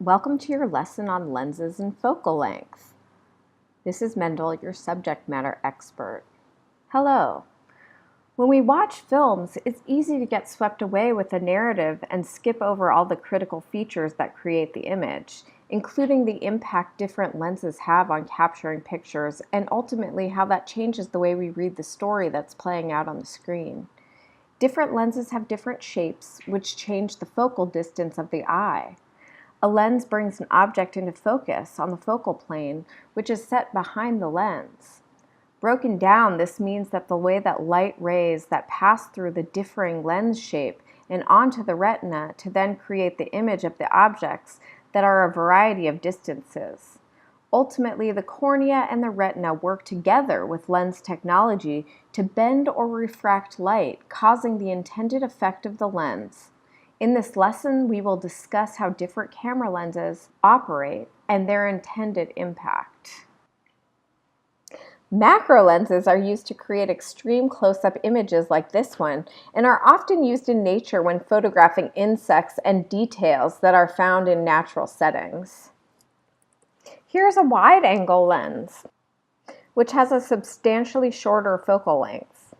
Welcome to your lesson on lenses and focal length. This is Mendel, your subject matter expert. Hello. When we watch films, it's easy to get swept away with the narrative and skip over all the critical features that create the image, including the impact different lenses have on capturing pictures and ultimately how that changes the way we read the story that's playing out on the screen. Different lenses have different shapes, which change the focal distance of the eye. A lens brings an object into focus on the focal plane, which is set behind the lens. Broken down, this means that the way that light rays that pass through the differing lens shape and onto the retina to then create the image of the objects that are a variety of distances. Ultimately, the cornea and the retina work together with lens technology to bend or refract light, causing the intended effect of the lens. In this lesson, we will discuss how different camera lenses operate and their intended impact. Macro lenses are used to create extreme close-up images like this one and are often used in nature when photographing insects and details that are found in natural settings. Here's a wide-angle lens, which has a substantially shorter focal length,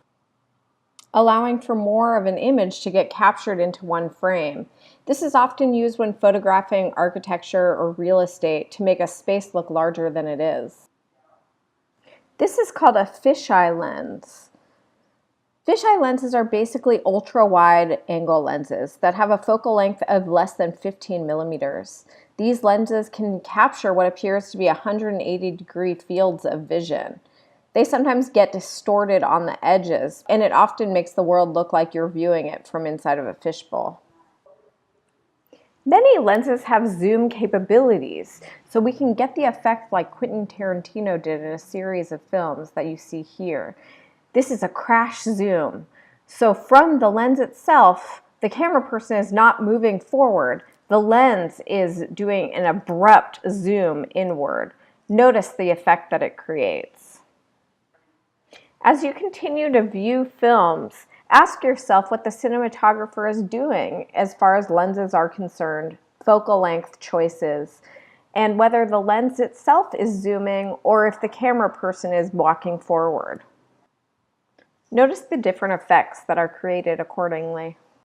allowing for more of an image to get captured into one frame. This is often used when photographing architecture or real estate to make a space look larger than it is. This is called a fisheye lens. Fisheye lenses are basically ultra-wide angle lenses that have a focal length of less than 15 millimeters. These lenses can capture what appears to be 180-degree fields of vision. They sometimes get distorted on the edges, and it often makes the world look like you're viewing it from inside of a fishbowl. Many lenses have zoom capabilities, so we can get the effect like Quentin Tarantino did in a series of films that you see here. This is a crash zoom. So from the lens itself, the camera person is not moving forward. The lens is doing an abrupt zoom inward. Notice the effect that it creates. As you continue to view films, ask yourself what the cinematographer is doing as far as lenses are concerned, focal length choices, and whether the lens itself is zooming or if the camera person is walking forward. Notice the different effects that are created accordingly.